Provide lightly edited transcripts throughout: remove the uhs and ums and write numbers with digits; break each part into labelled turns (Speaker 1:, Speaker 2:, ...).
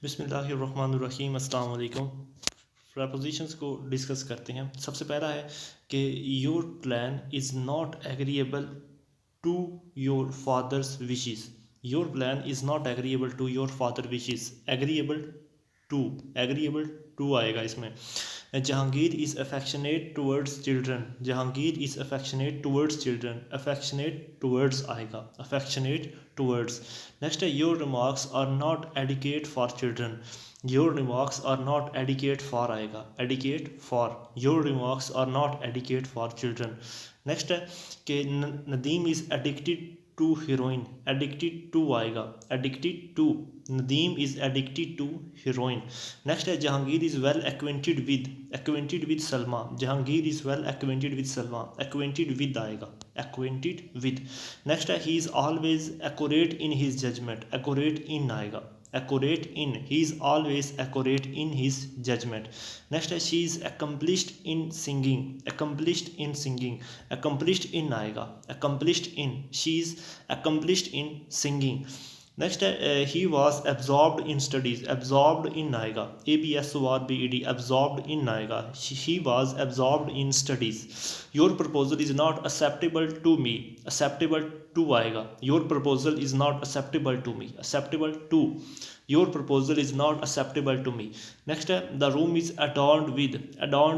Speaker 1: बिस्मिल्लाहिर्रहमानिर्रहीम अस्सलाम वालेकुम। प्रपोजिशंस को डिस्कस करते हैं। सबसे पहला है कि your plan is not agreeable to your father's wishes. Your plan is not agreeable to your father wishes. Agreeable to आएगा इसमें। Jahangir is affectionate towards children. Jahangir is affectionate towards children. Affectionate towards आएगा, affectionate towards. Next है your remarks are not adequate for children. Your remarks are not adequate for आएगा, adequate for. Your remarks are not adequate for children. Next है कि Nadeem is addicted to heroin. Addicted to आएगा, addicted to. Nadeem is addicted to heroin. Next है Jahangir is well acquainted with Salma. Jahangir is well acquainted with Salma. Acquainted with आएगा, acquainted with. Next है he is always accurate in his judgment. Accurate in आएगा, accurate in. He is always accurate in his judgment. Next है she is accomplished in singing. Accomplished in singing. Accomplished in आएगा, accomplished in. She is accomplished in singing. Next है he was absorbed in studies. Absorbed in आएगा, ABSORBED, absorbed in आएगा। He was absorbed in studies. Your proposal is not acceptable to me. Acceptable to आएगा। Your proposal is not acceptable to me, acceptable to. Your proposal is not acceptable to me. Next है the room is adorned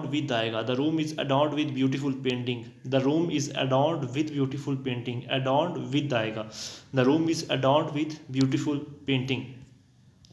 Speaker 1: with आएगा। The room is adorned with beautiful painting. The room is adorned with beautiful painting. Adorned with आएगा। The room is adorned with beautiful painting.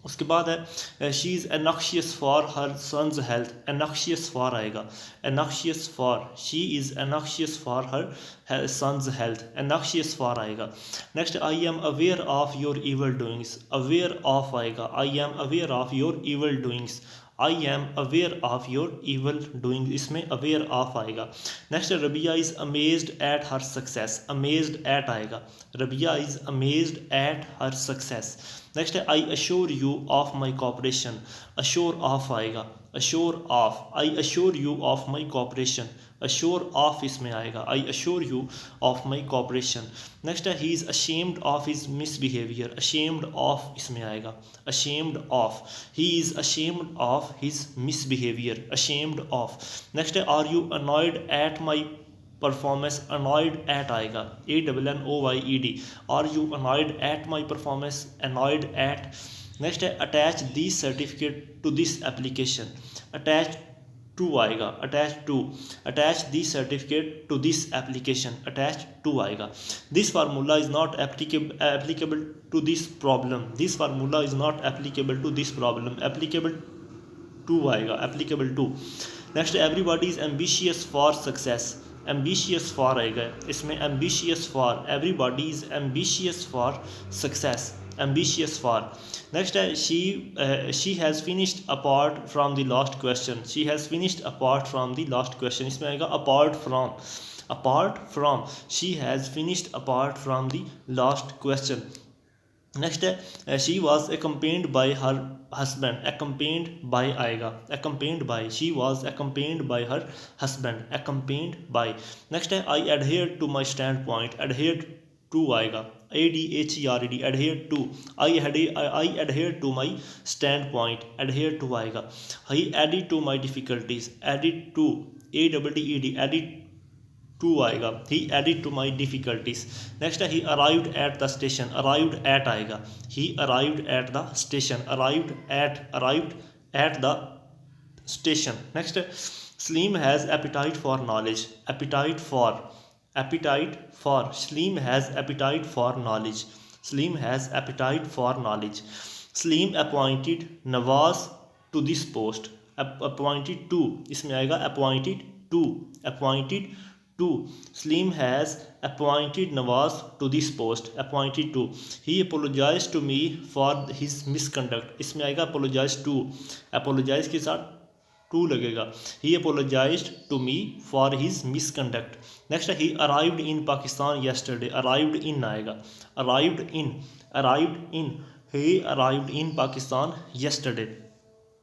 Speaker 1: उसके बाद है she is anxious for her son's health. Anxious for आएगा, anxious for. She is anxious for her son's health. Anxious for आएगा। Next I am aware of your evil doings. Aware of आएगा, I am aware of your evil doings. I am aware of your evil doing, इसमें aware of आएगा। Next Rabia is amazed at her success. Amazed at आएगा, Rabia is amazed at her success. Next है I assure you of my cooperation. Assure of आएगा, assure of. I assure you of my cooperation. Assure of इसमें आएगा, I assure you of my cooperation. Next है he is ashamed of his misbehaviour. Ashamed of इसमें आएगा, ashamed of. He is ashamed of his misbehaviour, ashamed of. Next है are you annoyed at my performance. Annoyed at आएगा, ANNOYED। Are you annoyed at my performance, annoyed at. Next है attach this certificate to this application. Attach to आएगा, attach to. Attach this certificate to this application, attach to आएगा। This formula is not applicable to this problem. This formula is not applicable to this problem. Applicable to आएगा, applicable to. Next everybody is ambitious for success. Ambitious for आएगा इसमें, ambitious for. Everybody is ambitious for success, ambitious for. Next है she has finished apart from the last question. She has finished apart from the last question, इसमें आएगा apart from. Apart from, she has finished apart from the last question. Next है she was accompanied by her husband. Accompanied by आएगा, accompanied by. She was accompanied by her husband, accompanied by. Next है I adhere to my standpoint. Adhere to आएगा, ADHERED, adhere to. I adhere to my standpoint, adhere to आएगा। He added to my difficulties. Added to, ADDED, added to आएगा। He added to my difficulties. Next है he arrived at the station. Arrived at आएगा, he arrived at the station. Arrived at the station. Next Salim has appetite for knowledge. Appetite for, appetite for. Salim has appetite for knowledge. Salim has appetite for knowledge. Salim appointed Nawaz to this post. Appointed to इसमें आएगा, appointed to, appointed to. Salim has appointed Nawaz to this post, appointed to. He apologise to me for his misconduct, इसमें आएगा apologise to. Apologise के साथ to लगेगा। He apologise to me for his misconduct. Next है he arrived in Pakistan yesterday. Arrived in आएगा, arrived in, arrived in. He arrived in Pakistan yesterday.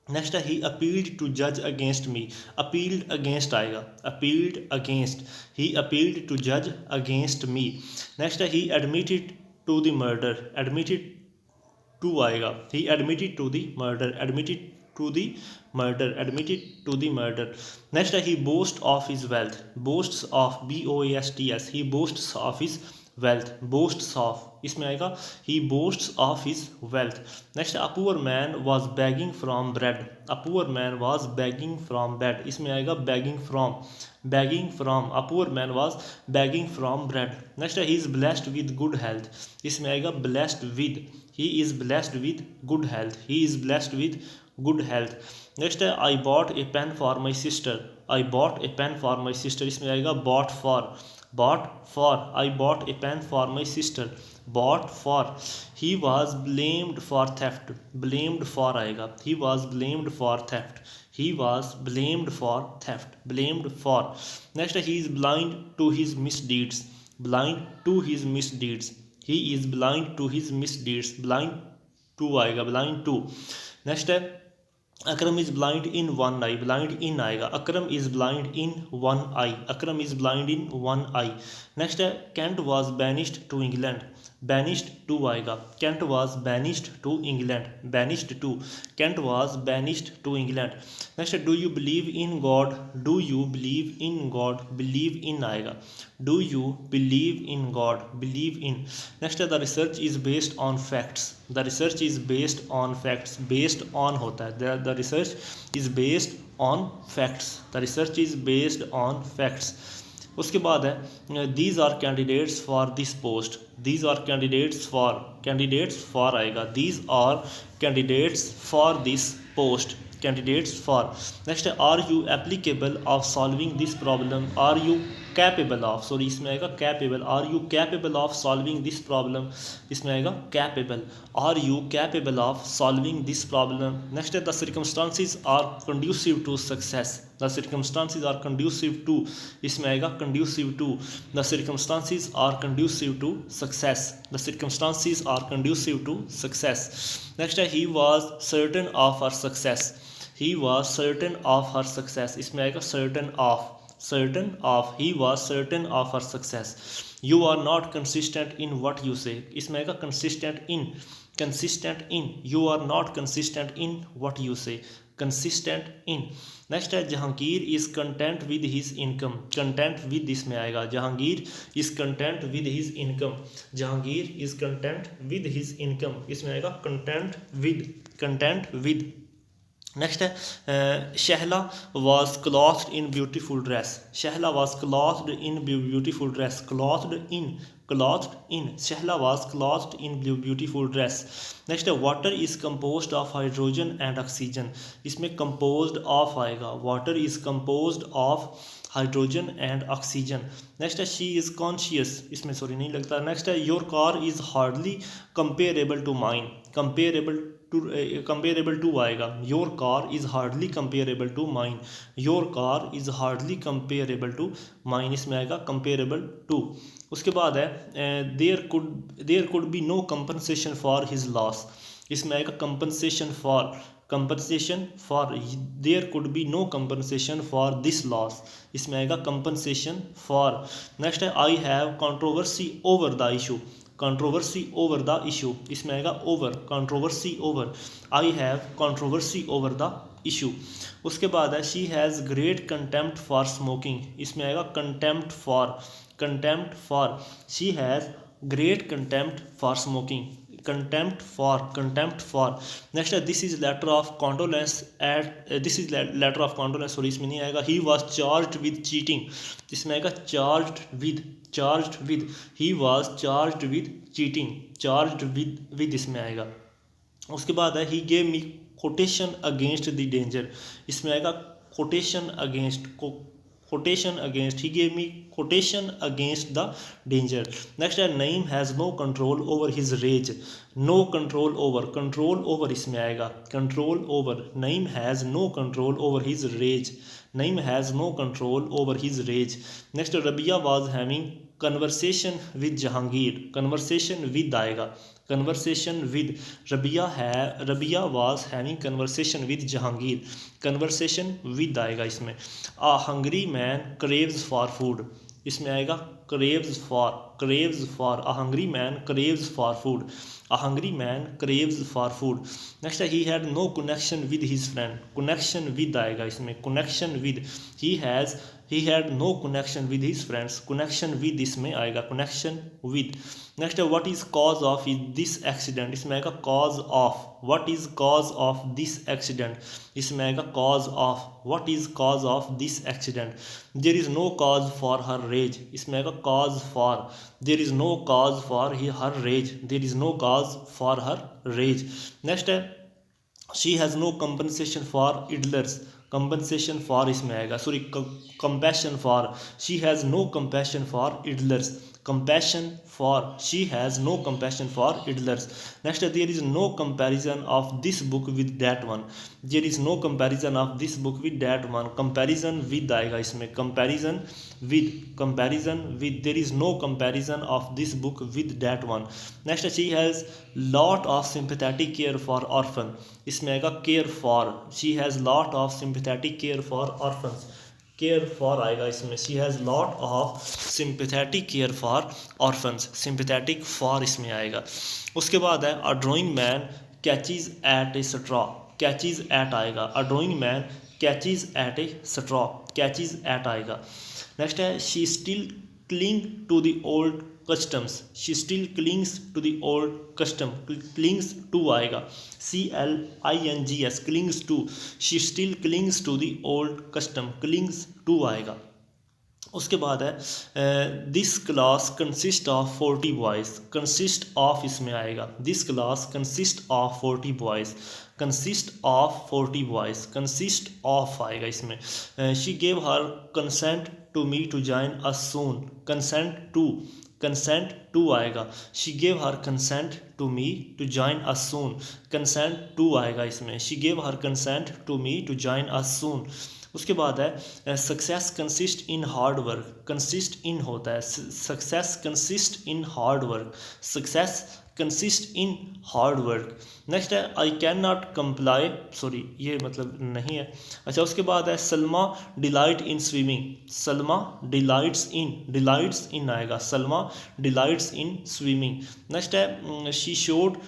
Speaker 1: Next है he appealed to जज against me. Appealed against आएगा, appealed against. He appealed to जज against me. Next है he admitted to the murder. Admitted to आएगा, he admitted to the murder, admitted to the murder, admitted to the murder. Next है he boasts of his wealth, boasts of BOASTS, he boasts of his wealth, boasts of इसमें आएगा he boasts of his wealth. Next a poor man was begging from bread, a poor man was begging from bread, इसमें आएगा begging from, begging from, a poor man was begging from bread. Next he is blessed with good health, इसमें आएगा blessed with, he is blessed with good health, he is blessed with good health. Next है I bought a pen for my sister, I bought a pen for my sister, इसमें आएगा bought for, bought for, I bought a pen for my sister, bought for. He was blamed for theft, blamed for आएगा, he was blamed for theft, he was blamed for theft, blamed for. Next है he is blind to his misdeeds, blind to his misdeeds, he is blind to his misdeeds, blind to आएगा, blind to. Next है Akram is blind in one eye, blind in आएगा, Akram is blind in one eye, Akram is blind in one eye. Next है Kent was banished to England, banished to आएगा, Kent was banished to England, banished to, Kent was banished to England. Next है do you believe in God, do you believe in God, believe in आएगा, do you believe in God, believe in. Next है the research is based on facts, the research is based on facts, based on होता है, the research is based on facts, the research is based on facts. उसके बाद है these are candidates for this post, these are candidates for, candidates for आएगा, these are candidates for this post, candidates for. Next है are you applicable of solving this problem, are you capable of, sorry इसमें आएगा capable, are you capable of solving this problem, इसमें आएगा capable, are you capable of solving this problem. Next है the circumstances are conducive to success, the circumstances are conducive to, इसमें आएगा conducive to, the circumstances are conducive to success, the circumstances are conducive to success. Next है he was certain of her success, he was certain of her success, इसमें आएगा certain of, certain of, he was certain of her success. You are not consistent in what you say, इसमें आएगा consistent in, consistent in, you are not consistent in what you say, consistent in. Next है Jahangir is content with his income, content with इसमें आएगा, Jahangir is content with his income, Jahangir is content with his income, इसमें आएगा content with, content with. Next है Shahla was clothed in beautiful dress, Shahla was clothed in beautiful dress, clothed in, clothed in, Shahla was clothed in beautiful dress. Next है water is composed of hydrogen and oxygen, इसमें composed of आएगा, water is composed of hydrogen and oxygen. Next है she is conscious, इसमें sorry नहीं लगता. Next है your car is hardly comparable to mine, comparable comparable to आएगा, your car is hardly comparable to mine, your car is hardly comparable to mine, इसमें आएगा comparable to. उसके बाद है there could be no compensation for his loss, इसमें आएगा compensation for, compensation for, there could be no compensation for this loss, इसमें आएगा compensation for. Next है I have controversy over the issue, controversy over the issue, इसमें आएगा over, controversy over, I have controversy over the issue. उसके बाद है she has great contempt for smoking, इसमें आएगा contempt for, contempt for, she has great contempt for smoking, contempt for, contempt for. Next है this is letter of condolence at, this is letter of condolence, sorry इसमें नहीं आएगा, he was charged with cheating, इसमें आएगा charged with, charged with, he was charged with cheating, charged with इसमें आएगा. उसके बाद है he gave me quotation against the danger, इसमें आएगा quotation against, quotation against, he gave me quotation against the danger. Next है Naeem has no control over his rage, no control over, control over इसमें आएगा, control over, Naeem has no control over his raise, Naeem has no control over his rage. Next Rabia was having conversation with Jahangir, conversation with आएगा, conversation with, Rabia was having conversation with Jahangir, conversation with आएगा इसमें. A hungry man craves for food, इसमें आएगा craves for, craves for, a hungry man craves for food. A hungry man craves for food. Next है he had no connection with his friend. connection with आएगा इसमें, connection with. he had no connection with his friends. connection with इसमें आएगा, connection with. Next है what is cause of this accident. इसमें आएगा cause of. what is cause of this accident. इसमें आएगा cause of. what is cause of this accident. there is no cause for her rage. इसमें आएगा cause for. there is no cause for her rage. there is no cause for her rage. Next है she has no compensation for idlers. compensation for इसमें आएगा, sorry compassion for. she has no compassion for idlers. compassion for. she has no compassion for idlers. next there is no comparison of this book with that one. there is no comparison of this book with that one. comparison with आएगा इसमें, comparison with. comparison with. there is no comparison of this book with that one. next she has lot of sympathetic care for orphan. इसमें आएगा care for. she has lot of sympathetic care for orphans. Care for आएगा इसमें. She has lot of sympathetic care for orphans. Sympathetic for इसमें आएगा. उसके बाद है a drowning man catches at a straw. Catches at आएगा. A drowning man catches at a straw. Catches at आएगा. Next है she still cling to the old customs. she still clings to the old custom. clings to आएगा, CLINGS, clings to. she still clings to the old custom. clings to आएगा. उसके बाद है this class consist of 40 boys. Consist of इसमें आएगा. This class consist of 40 boys. Consist of 40 boys. Consist of आएगा इसमें. She gave her consent to me to join us soon. Consent to. Consent to आएगा. She gave her consent to me to join us soon. Consent to आएगा इसमें. She gave her consent to me to join us soon. उसके बाद है success consist in hard work. Consist in होता है. Success consist in hard work. Success consist in hard work. Next है I can not comply, sorry ये मतलब नहीं है. अच्छा उसके बाद है Salma delight in swimming. Salma delights in. Delights in आएगा. Salma delights in swimming. Next है she showed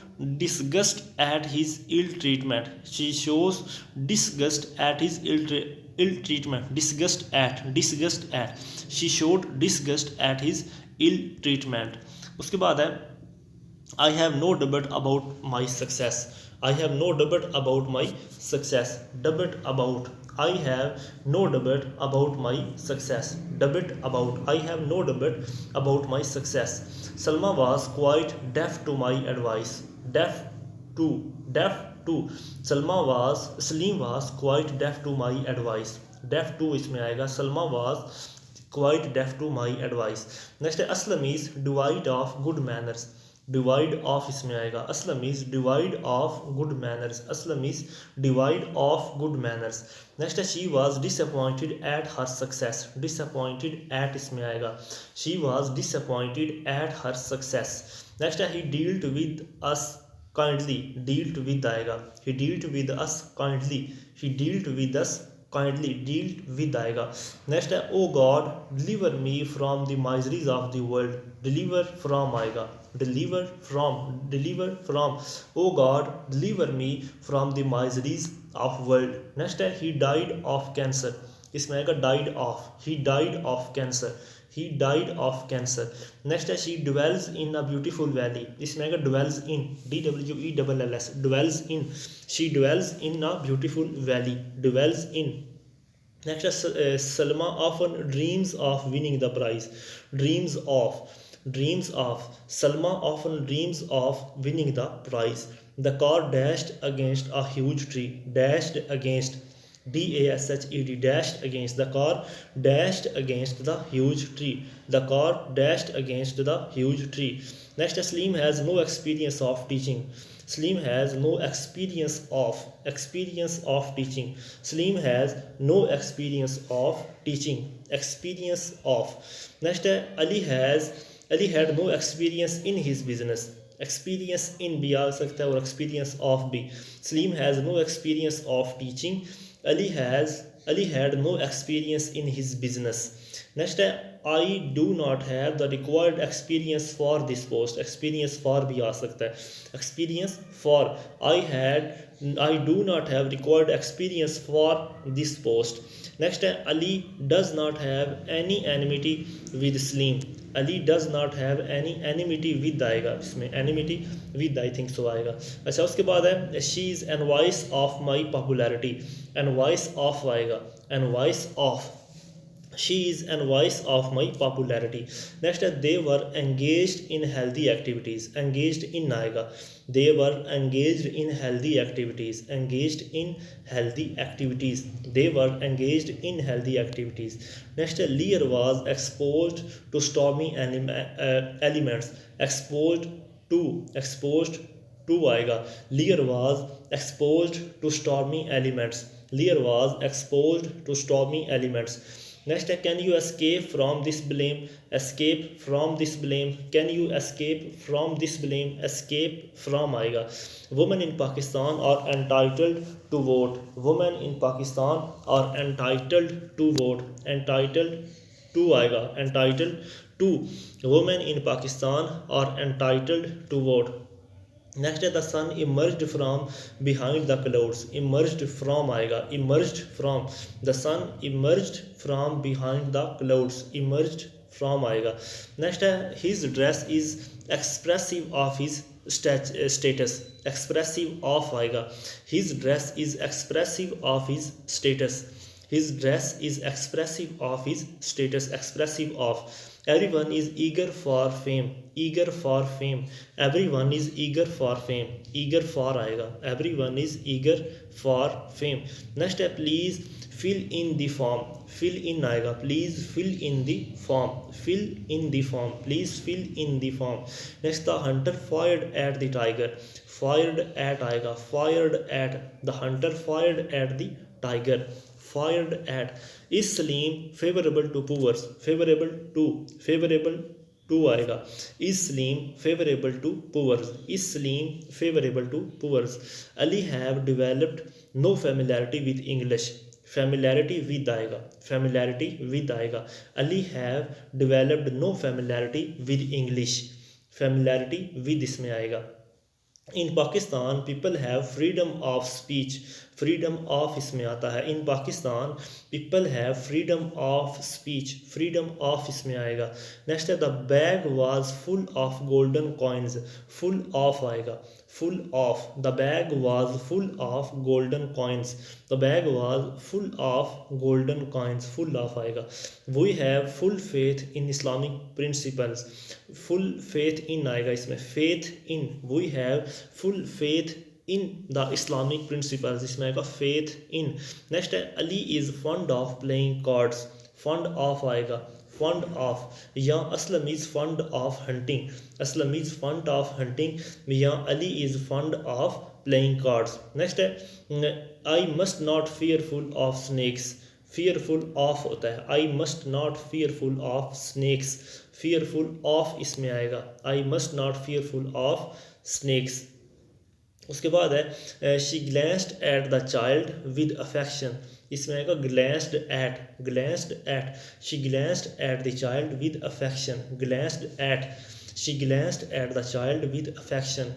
Speaker 1: disgust at his ill treatment. She shows disgust at his ill treatment. disgust at. disgust at. she showed disgust at his ill treatment. उसके बाद है I have no doubt about my success. I have no doubt about my success. doubt about. I have no doubt about my success. doubt about. I have no doubt about my success. Salma was quite deaf to my advice. deaf to. deaf to. Salim was quite deaf to my advice. deaf to इसमें आएगा. Salma was quite deaf to my advice. next है Aslam is devoid of good manners. devoid of इसमें आएगा. Aslam is devoid of good manners. Aslam is devoid of good manners. next है she was disappointed at her success. disappointed at इसमें आएगा. she was disappointed at her success. next है he dealt with us kindly. dealt with आएगा. he dealt with us kindly. he dealt with us kindly. dealt with आएगा. Next है O God deliver me from the miseries of the world. Deliver from आएगा. Deliver from. Deliver from. O God deliver me from the miseries of world. Next है he died of cancer. इसमें आएगा died of. He died of cancer. he died of cancer. next है she dwells in a beautiful valley. इसमें आएगा dwells in. DWELLS. dwells in. she dwells in a beautiful valley. dwells in. next है Salma often dreams of winning the prize. dreams of. dreams of. Salma often dreams of winning the prize. the car dashed against a huge tree. dashed against. DASHED. dashed against. the car dashed against the huge tree. the car dashed against the huge tree. next Salim has no experience of teaching. Salim has no experience of teaching. Salim has no experience of teaching. experience of. next Ali had no experience in his business. experience in भी आ सकता है और experience of भी. Salim has no experience of teaching. Ali had no experience in his business. next है I do not have the required experience for this post. Experience for भी आ सकता है. Experience for. I do not have required experience for this post. Next है Ali does not have any enmity with Slim. Ali does not have any enmity with आएगा इसमें, enmity with I think so आएगा. अच्छा उसके बाद है she is envious of my popularity. Envious of आएगा, envious of. She is envious of my popularity. Next है they were engaged in healthy activities. Engaged in आएगा. They were engaged in healthy activities. Engaged in healthy activities. They were engaged in healthy activities. Next है Lear was exposed to stormy elements. Exposed to आएगा. Lear was exposed to stormy elements. Lear was exposed to stormy elements. Next है can you escape from this blame. Escape from this blame. Can you escape from this blame. Escape from आएगा. Women in Pakistan are entitled to vote. Women in Pakistan are entitled to vote. Entitled to आएगा, entitled to. Women in Pakistan are entitled to vote. Next है the sun emerged from behind the clouds. Emerged from आएगा, emerged from. The sun emerged from behind the clouds. Emerged from आएगा. Next है his dress is expressive of his status. Expressive of आएगा. His dress is expressive of his status. His dress is expressive of his status. Expressive of. Everyone is eager for fame. Eager for fame. Everyone is eager for fame. Eager for आएगा. Everyone is eager for fame. Next है please fill in the form. Fill in आएगा. Please fill in the form. Fill in the form. Please fill in the form. Next the hunter fired at the tiger. Fired at आएगा. Fired at. The hunter fired at the tiger. Fired at. Is Salim favorable to poor. Favorable to आएगा. Is Salim favorable to poor. Is Salim favorable to poor. Ali have developed no familiarity with English. Familiarity with आएगा. Familiarity with आएगा. Ali have developed no familiarity with English. Familiarity with इसमें आएगा. In Pakistan people have freedom of speech. Freedom of इसमें आता है. In Pakistan people have freedom of speech. Freedom of इसमें आएगा. Next है the bag was full of golden coins. Full of आएगा. Full of. The bag was full of golden coins. The bag was full of golden coins. Full of आएगा. We have full faith in Islamic principles. Full faith in आएगा इसमें. Faith in. We have full faith in the Islamic principles. इसमें आएगा faith in. Next है Ali is fond of playing cards. Fond of आएगा. Fond of. या Aslam is fond of hunting. Aslam is fond of hunting. या Ali is fond of playing cards. Next है I must not fearful of snakes. fearful of होता है. I must not fearful of snakes. fearful of इसमें आएगा. I must not fearful of snakes. उसके बाद है she glanced at the child with affection. इसमें आएगा glanced at. Glanced at. She glanced at the child with affection. Glanced at. She glanced at the child with affection.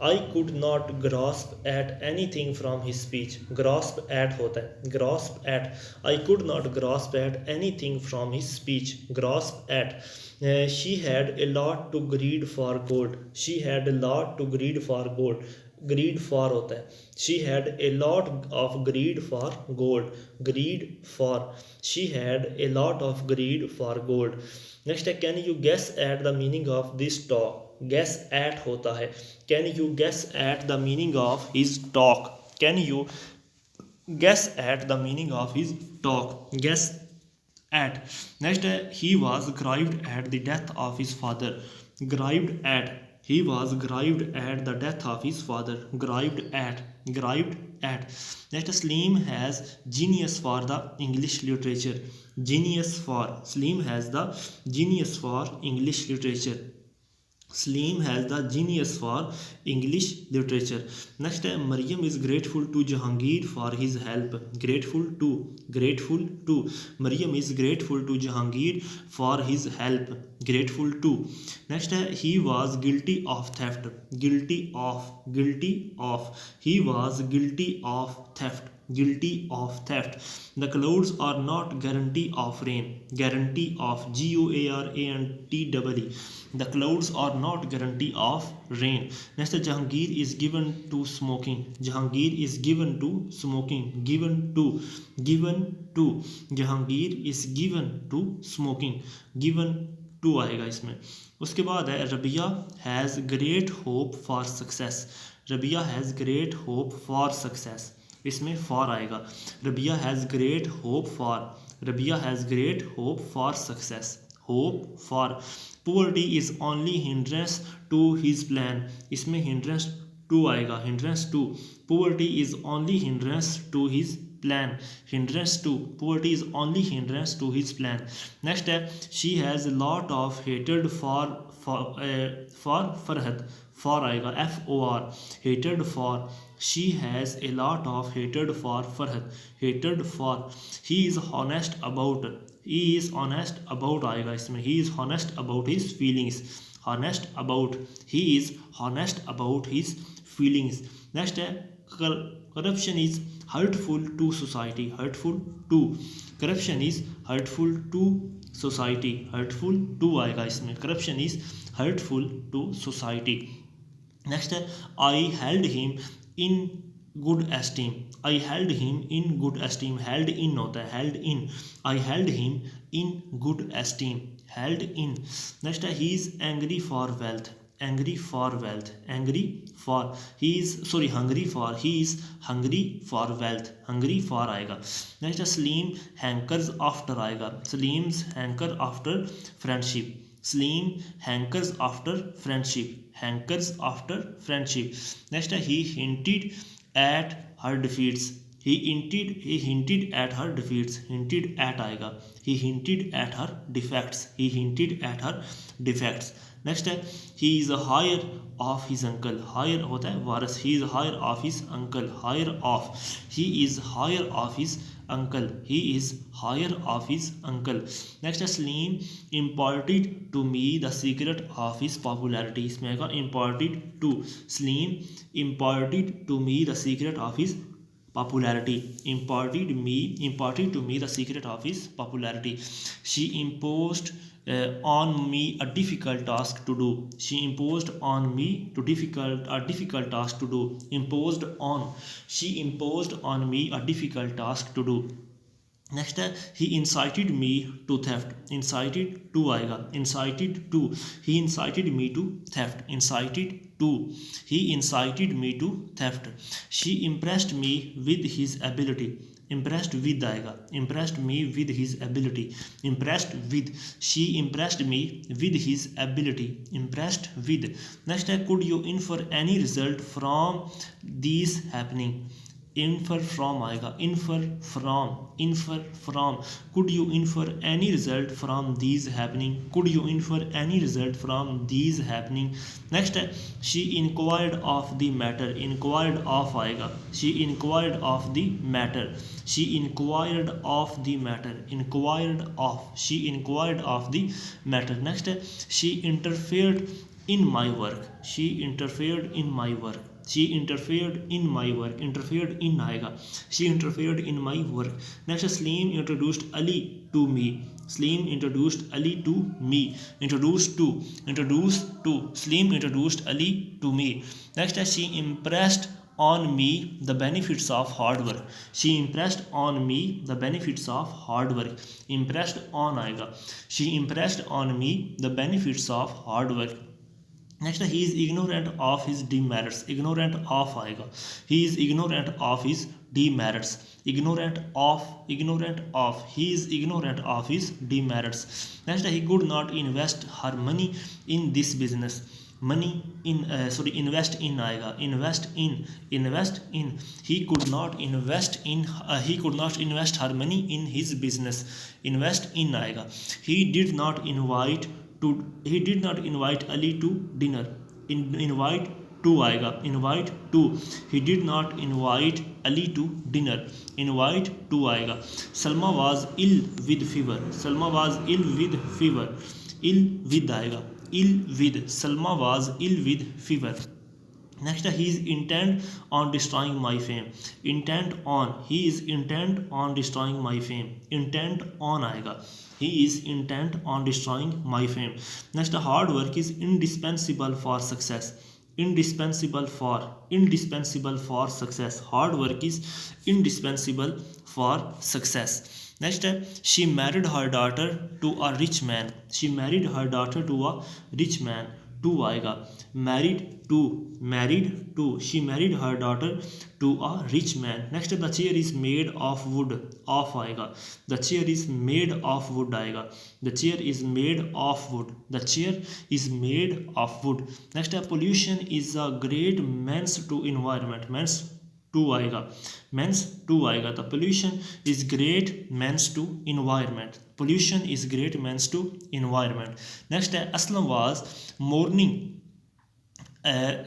Speaker 1: I could not grasp at anything from his speech. Grasp at होता है. Grasp at. I could not grasp at anything from his speech. Grasp at. She had a lot to greed for gold. She had a lot to greed for gold. Greed for होता है. She had a lot of greed for gold. Greed for. She had a lot of greed for gold. Next है can you guess at the meaning of this talk. Guess at होता है. Can you guess at the meaning of his talk. Can you guess at the meaning of his talk. Guess at. Next है he was ग्राइव्ड at the death of his father. Grieved at. He was grieved at the death of his father. Grieved at. Grieved at. Next, Salim has genius for the English literature. Genius for. Salim has the genius for English literature. Saleem has the genius for English literature. Next है Mariam is grateful to Jahangir for his help. Grateful to. Mariam is grateful to Jahangir for his help. Grateful to. Next है he was guilty of theft. Guilty of. He was guilty of theft. Guilty of theft. The clouds are not guarantee of rain. Guarantee of. GOARANTEE. The clouds are not guarantee of rain. Next, Jahangir is given to smoking. Jahangir is given to smoking. Given to. Jahangir is given to smoking. Given to आएगा इसमें. उसके बाद है Rabia has great hope for success. Rabia has great hope for success. इसमें for आएगा. Rabia has great hope for success. Hope for. Poverty is only hindrance to his plan. इसमें hindrance to आएगा. Hindrance to. Poverty is only hindrance to his plan. Hindrance to. Poverty is only hindrance to his plan. Next है she has a lot of hatred for Farhad. For आएगा. FOR. Hatred for. She has a lot of hatred for Farhad. Hatred for. He is honest about आएगा इसमें. He is honest about his feelings. He is honest about his feelings. Next है corruption is hurtful to society. Corruption is hurtful to society. Hurtful to आएगा इसमें. Corruption is hurtful to society. Next है I held him in good esteem. I held him in good esteem. Held in होता है. Held in. I held him in good esteem. Held in. Next है he is angry for wealth. Angry for. He is hungry for. He is hungry for wealth. Hungry for आएगा. Next है Saleem hankers after आएगा. Saleem's hanker after friendship. Saleem hankers after friendship. Next है he hinted at her defeats. He hinted at her defeats. Hinted at आएगा. He hinted at her defects. Next है he is higher of his uncle. Higher होता है वारस. He is higher of his uncle. He is higher of his uncle. Next है Saleem imparted to me the secret of his popularity. इसमें आएगा imparted to. Saleem imparted to me the secret of his popularity. Imparted to me the secret of his popularity. She imposed on me a difficult task to do. She imposed on me a difficult task to do. She imposed on me a difficult task to do. Next है he incited me to theft. Incited to आएगा. Incited to. He incited me to theft. He incited me to theft. She impressed me with his ability. Impressed with आएगा. Impressed me with his ability. Impressed with. She impressed me with his ability. Impressed with. Next है could you infer any result from this happening. infer from आएगा. infer from. could you infer any result from these happening. next है she inquired of the matter. inquired of आएगा. she inquired of the matter. she inquired of the matter. she inquired of the matter. next है she interfered in my work. she interfered in my work. interfered in आएगा. she interfered in my work. next Saleem introduced Ali to me. Saleem introduced Ali to me. introduced to. Saleem introduced Ali to me. next she impressed on me the benefits of hard work. she impressed on me the benefits of hard work. impressed on आएगा. she impressed on me the benefits of hard work. Next he is ignorant of his demerits. Ignorant of आएगा. He is ignorant of his demerits. Ignorant of. He is ignorant of his demerits. Next he could not invest her money in this business. Invest in आएगा. Invest in. He could not invest her money in his business. Invest in आएगा. He did not invite to he did not invite Ali to dinner. Invite to आएगा, invite to, he did not invite Ali to dinner, invite to आएगा. Salma was ill with fever, Salma was ill with fever, ill with आएगा, ill with, Salma was ill with fever. Next, he is intent on destroying my fame. Intent on, he is intent on destroying my fame. Intent on आएगा, he is intent on destroying my fame. Next, hard work is indispensable for success. Indispensable for success. Hard work is indispensable for success. Next, she married her daughter to a rich man. She married her daughter to a rich man. To आएगा, married to, she married her daughter to a rich man. Next, the chair is made of wood. Of आएगा, the chair is made of wood आएगा, the chair is made of wood, the chair is made of wood. Next, pollution is a great menace to environment. Menace to आएगा, means to आएगा, the pollution is great means to environment. Pollution is great means to environment. Next है Aslam was mourning,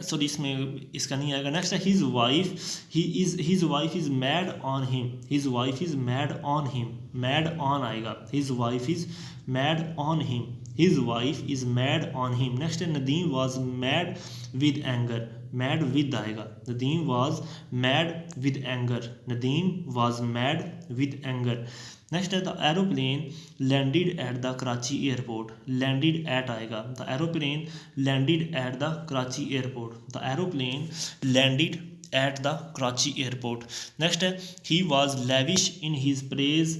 Speaker 1: sorry इसमें इसका नहीं आएगा. Next है his wife is mad on him. His wife is mad on him. Mad on आएगा, his wife is mad on him. His wife is mad on him. Next है Nadeem was mad with anger. Mad with आएगा, Nadeem was mad with anger. Nadeem was mad with anger. Next है the aeroplane landed at the Karachi airport. Landed at आएगा, the aeroplane landed at the Karachi airport. The aeroplane landed at the Karachi airport. Next है he was lavish in his praise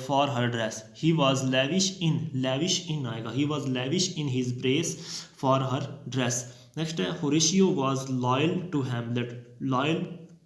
Speaker 1: for her dress. He was lavish in आएगा, he was lavish in his praise for her dress. Next है Horatio was loyal to Hamlet. Loyal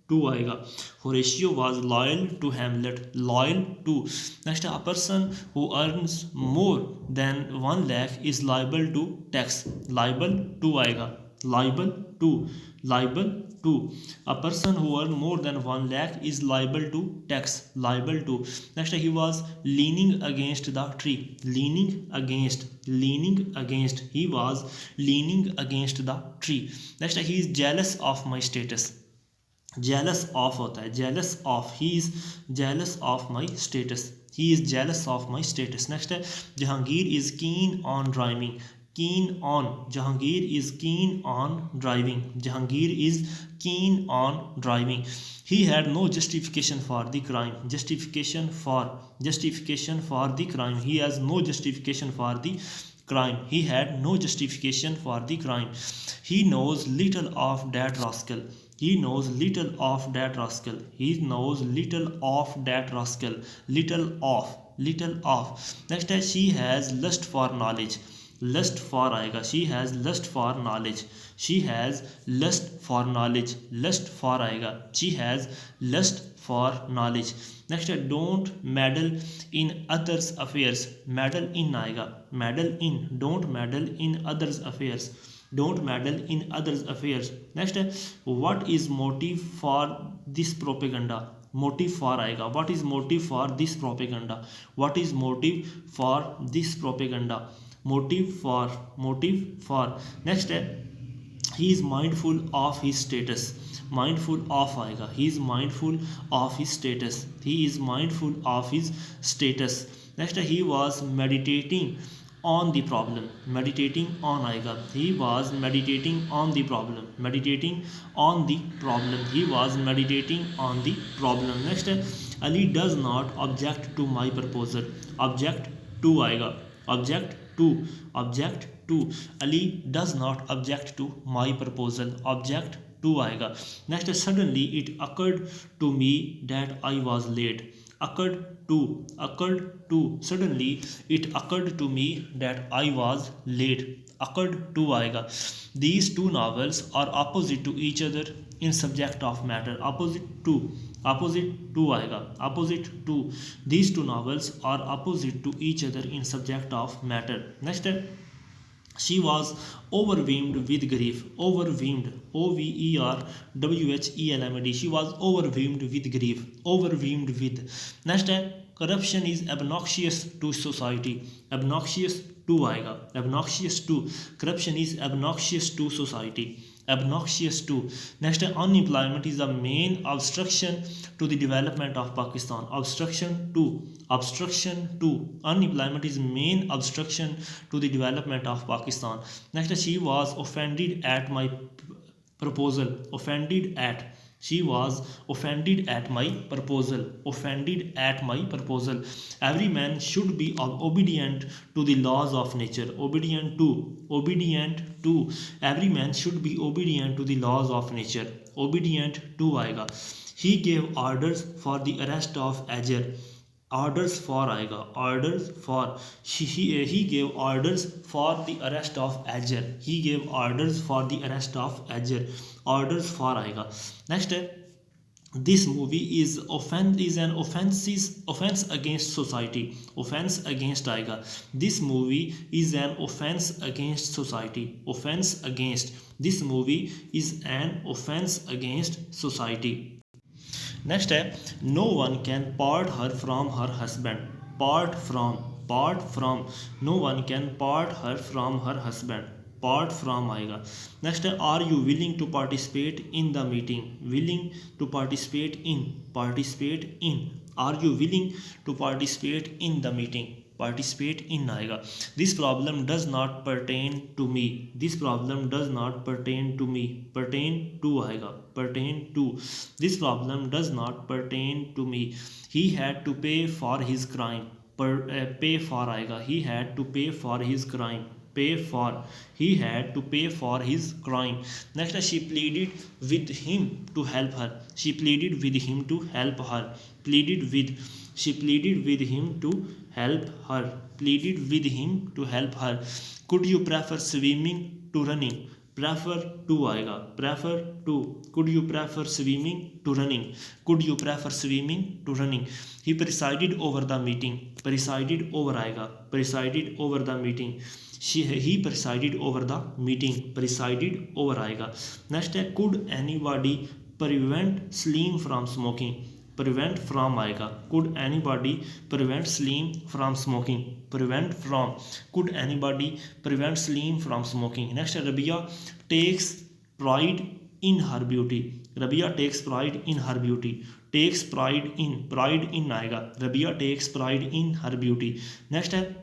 Speaker 1: to आएगा, Horatio was loyal to Hamlet. Loyal to. Next है a person who earns more than 1 lakh is liable to tax. Liable to आएगा, liable to, liable to. A person who earns more than 1 lakh is liable to tax. Liable to. Next he was leaning against the tree. Leaning against, he was leaning against the tree. Next he is jealous of my status. Jealous of होता है, jealous of, he is jealous of my status. He is jealous of my status. Next है Jahangir is keen on driving. Keen on, Jahangir is keen on driving. Jahangir is keen on driving. He had no justification for the crime. Justification for the crime. He has no justification for the crime. He had no justification for the crime. He knows little of that rascal. He knows little of that rascal. He knows little of that rascal. Little of. Next है she has lust for knowledge. Lust for आएगा, she has lust for knowledge. She has lust for knowledge. Lust for आएगा, she has lust for knowledge. Next है don't meddle in others affairs. Meddle in आएगा, meddle in, don't meddle in others affairs. Don't meddle in others affairs. Next है what is motive for this propaganda. Motive for आएगा, what is motive for this propaganda. What is motive for this propaganda. Motive for. Next है he is mindful of his status. Mindful of आएगा, he is mindful of his status. He is mindful of his status. Next है he was meditating on the problem. Meditating on आएगा, he was meditating on the problem. Meditating on the problem, he was meditating on the problem. Next है Ali does not object to my proposal. Object to आएगा, object to. Ali does not object to my proposal. Object to आएगा. Next suddenly it occurred to me that I was late. Occurred to. Suddenly it occurred to me that I was late. Occurred to आएगा. These two novels are opposite to each other in subject of matter. Opposite to आएगा, opposite to. These two novels are opposite to each other in subject of matter. Next है she was overwhelmed with grief. Overwhelmed, overwhelmed. She was overwhelmed with grief. Overwhelmed with. Next है corruption is obnoxious to society. Obnoxious to आएगा, obnoxious to, corruption is obnoxious to society, obnoxious to. Next है unemployment is the main obstruction to the development of Pakistan, obstruction to, unemployment is main obstruction to the development of Pakistan. Next है she was offended at my proposal, offended at, she was offended at my proposal, offended at my proposal. Every man should be obedient to the laws of nature, obedient to, obedient to, every man should be obedient to the laws of nature, obedient to आएगा. He gave orders for the arrest of Ajir, orders for आएगा, orders for, he gave orders for the arrest of Ajir, he gave orders for the arrest of Ajir, orders for आएगा. Next है this movie is an offense against society, offense against आएगा. This movie is an offense against society, offense against, this movie is an offense against society. Next है no one can part her from her husband, part from, no one can part her from her husband, part from आएगा. Next है are you willing to participate in the meeting, willing to participate in, are you willing to participate in the meeting, participate in आएगा. This problem does not pertain to me, this problem does not pertain to me, pertain to आएगा, pertain to, this problem does not pertain to me. He had to pay for his crime, pay for आएगा, he had to pay for his crime, pay for, he had to pay for his crime. Next she pleaded with him to help her, she pleaded with him to help her, pleaded with, she pleaded with him to help her, pleaded with him to help her. Could you prefer swimming to running, prefer to आएगा, prefer to, could you prefer swimming to running, could you prefer swimming to running. He presided over the meeting, presided over आएगा, presided over the meeting, he presided over the meeting, presided over आएगा. Next है could anybody prevent Slim from smoking, prevent from आएगा, could anybody prevent Slim from smoking, prevent from, could anybody prevent Slim from smoking. Next Rabia takes pride in her beauty, Rabia takes pride in her beauty, takes pride in आएगा, Rabia takes pride in her beauty. Next है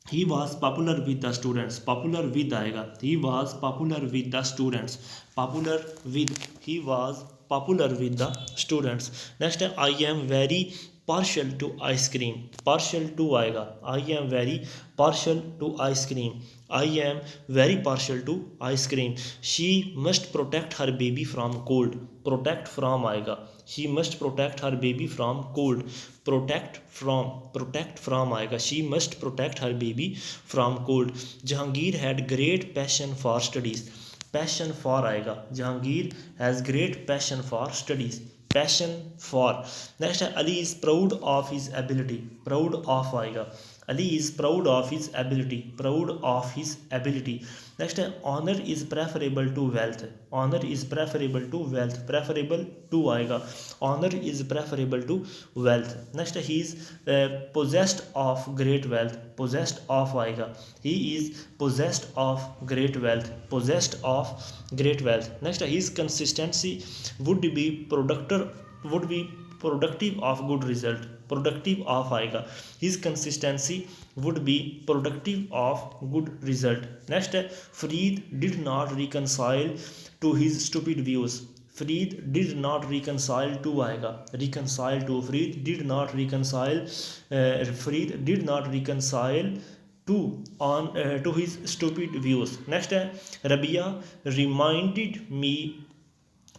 Speaker 1: he was popular with the students, popular with आएगा, he was popular with the students, popular with, he was popular with the students. Next है I am very partial to ice cream, partial to आएगा, I am very partial to ice cream, I am very partial to ice cream. She must protect her baby from cold, protect from आएगा, she must protect her baby from cold, protect from आएगा, she must protect her baby from cold. Jahangir had great passion for studies, passion for आएगा, Jahangir has great passion for studies, passion for. Next है Ali is proud of his ability, proud of आएगा, Ali is proud of his ability, proud of his ability. Next है honor is preferable to wealth, honor is preferable to wealth, preferable to आएगा, honor is preferable to wealth. Next है he is possessed of great wealth, possessed of आएगा, he is possessed of great wealth, possessed of great wealth. Next है his consistency would be productive of good result, productive of आएगा, his consistency would be productive of good result. Next है Farid did not reconcile to his stupid views, Farid did not reconcile to आएगा, reconcile to, Farid did not reconcile, Farid did not reconcile to on to his stupid views. Next है Rabia reminded me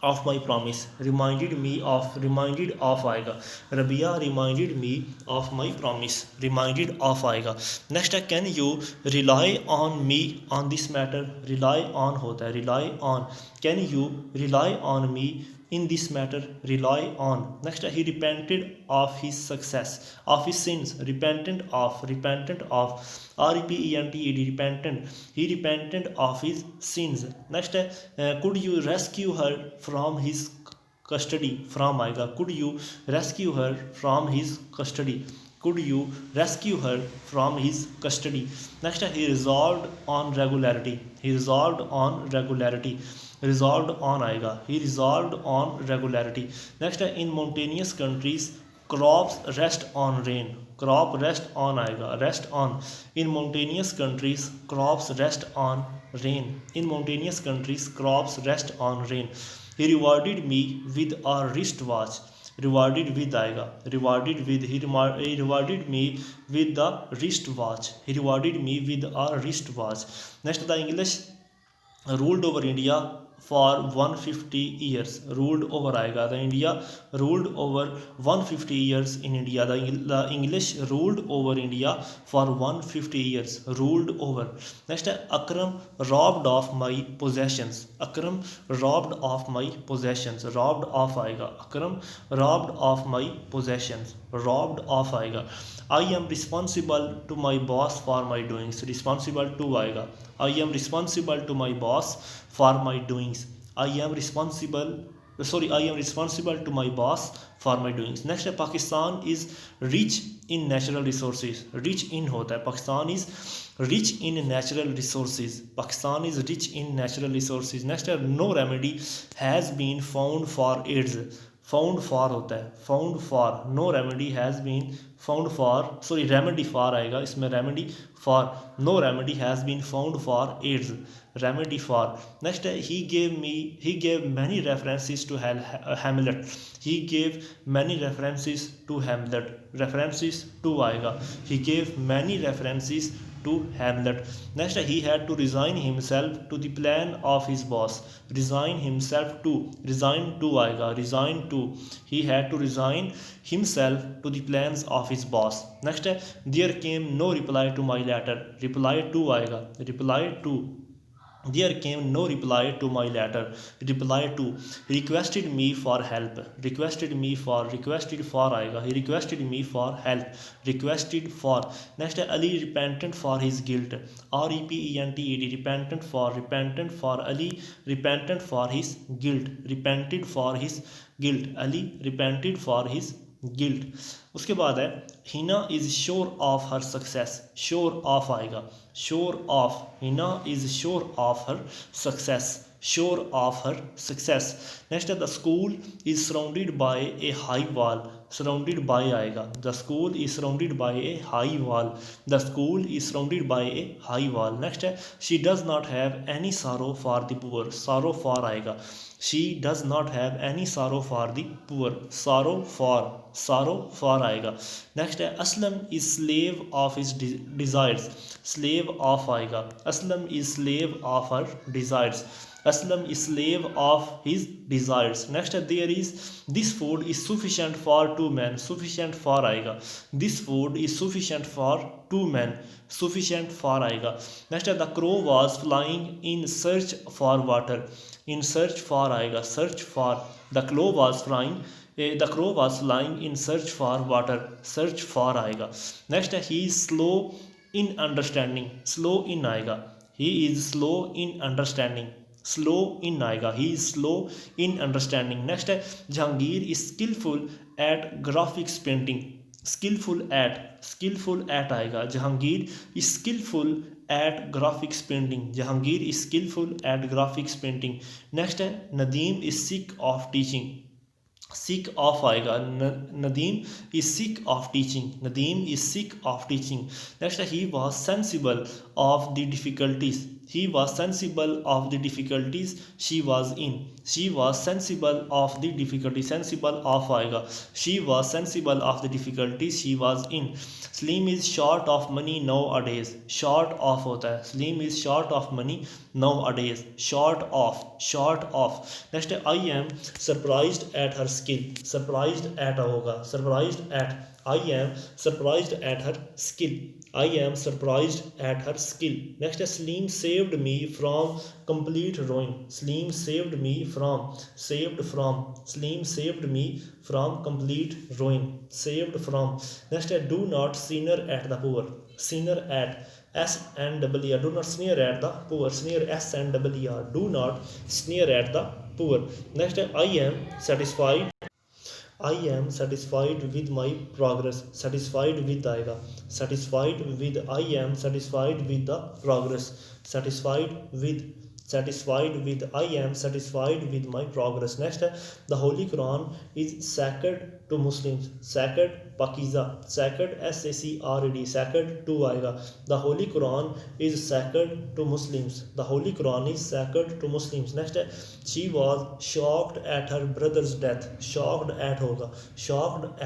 Speaker 1: of my promise, reminded of आएगा, Rabia reminded me of my promise, reminded of आएगा. Next है can you rely on me on this matter, rely on होता है, rely on, can you rely on me in this matter, rely on. Next he repented of his success, of his sins, repentant of, repented, repentant, he repented of his sins. Next could you rescue her from his custody, from आएगा, could you rescue her from his custody, Could you rescue her from his custody? Next, he resolved on regularity. He resolved on regularity. Resolved on आएगा. He resolved on regularity. Next, in mountainous countries crops rest on rain. Crop rest on आएगा. Rest on. In mountainous countries crops rest on rain. In mountainous countries crops rest on rain. He rewarded me with a wristwatch. Rewarded with आएगा. Rewarded with. He rewarded me with the wristwatch. He rewarded me with a wristwatch. Next, the English ruled over India for 150 years. Ruled over आएगा. The India ruled over 150 years in India. The English ruled over India for 150 years. Ruled over. Next, Akram robbed of my possessions. Akram robbed of my possessions. Robbed of आएगा. Akram robbed of my possessions. Robbed of आएगा. I am responsible to my boss for my doings. Responsible to आएगा. I am responsible to my boss for my doings. I am responsible to my boss for my doings. Next, Pakistan is rich in natural resources. Rich in होता है. Pakistan is rich in natural resources. Pakistan is rich in natural resources. Next, no remedy has been found for AIDS. Found for होता है. Found for. No remedy has been found for. Remedy for आएगा. इसमें remedy for. No remedy has been found for AIDS. Remedy for. Next, he gave many references to Hamlet. He gave many references to Hamlet. References to आएगा. He gave many references to Hamlet. Next, he had to resign himself to the plan of his boss. Resign himself to. Resign to आएगा. Resign to. He had to resign himself to the plans of his boss. Next, there came no reply to my letter. Reply to आएगा. Reply to. There came no reply to my letter. Reply to. Requested me for help. Requested for आएगा. He requested me for help. Requested for. Next, Ali repentant for his guilt. REPENTED. Repentant for Ali. Repentant for his guilt. Repented for his guilt. Ali repented for his guilt. उसके बाद है Hina is sure of her success. Sure of आएगा. Sure of. Hina is sure of her success. Sure of her success. Next, the school is surrounded by a high wall. Surrounded by आएगा. The school is surrounded by a high wall. The school is surrounded by a high wall. Next, she does not have any sorrow for the poor. Sorrow for आएगा. She does not have any sorrow for the poor. Sorrow for आएगा. Next, Aslam is slave of his desires. Slave of आएगा. Aslam is slave of her desires. Aslam is slave of his desires. Next, there is this food is sufficient for 2 men. Sufficient for आएगा. This food is sufficient for 2 men. Sufficient for आएगा. Next, the crow was flying in search for water. In search for आएगा. Search for. The crow was flying. The crow was flying in search for water. Search for आएगा. Next, he is slow in understanding. Slow in आएगा. He is slow in understanding. Slow in आएगा. He is slow in understanding. Next, Jahangir is skillful at graphics painting. Skillful at आएगा. Jahangir is skillful at graphics painting. Jahangir is skillful at graphics painting. Next, Nadeem is sick of teaching. Sick of आएगा. Nadeem is sick of teaching. Nadeem is sick of teaching. Next, he was sensible of the difficulties. He was sensible of the difficulties she was in. She was sensible of the difficulties. Sensible of आएगा. She was sensible of the difficulties she was in. Slim is short of money nowadays. Short of होता है. Slim is short of money nowadays. Short of. Next, I am surprised at her skill. Surprised at होगा. Surprised at. I am surprised at her skill. I am surprised at her skill. Next, Slim saved me from complete ruin. Slim saved me from. Saved from. Slim saved me from complete ruin. Saved from. Next, do not sneer at the poor. Sneer at. SNER. Do not sneer at the poor. Sneer SNER. Do not sneer at the poor. Next, I am satisfied. I am satisfied with my progress. Satisfied with आएगा. Satisfied with I am satisfied with the progress. Satisfied with I am satisfied with my progress. Next है the Holy Quran is sacred to Muslims. Sacred Pakiza. Sacred SACRED. Sacred to आएगा. The Holy Quran is sacred to Muslims. The Holy Quran is sacred to Muslims. Next है she was shocked at her brother's death. Shocked at होगा. Shocked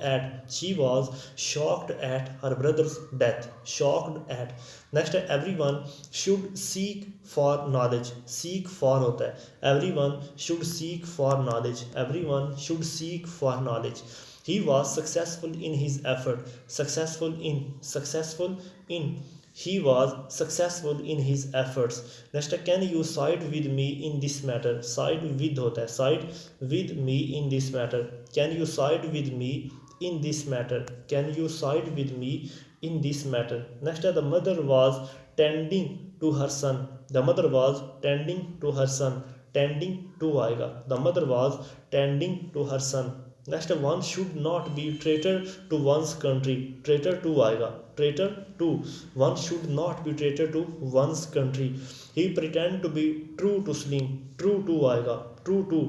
Speaker 1: at she was shocked at her brother's death. Shocked at. Next everyone should seek for knowledge. Seek for होता है everyone should seek for knowledge. Everyone should seek for knowledge. He was successful in his effort. Successful in he was successful in his efforts. Next can you side with me in this matter. Side with होता है side with me in this matter. Can you side with me in this matter. Can you side with me in this matter. Next the mother was tending to her son. The mother was tending to her son. Tending to आएगा. The mother was tending to her son. Next one should not be traitor to one's country. Traitor to आएगा. Traitor to. One should not be traitor to one's country. He pretend to be true to Slim. True to आएगा. True to.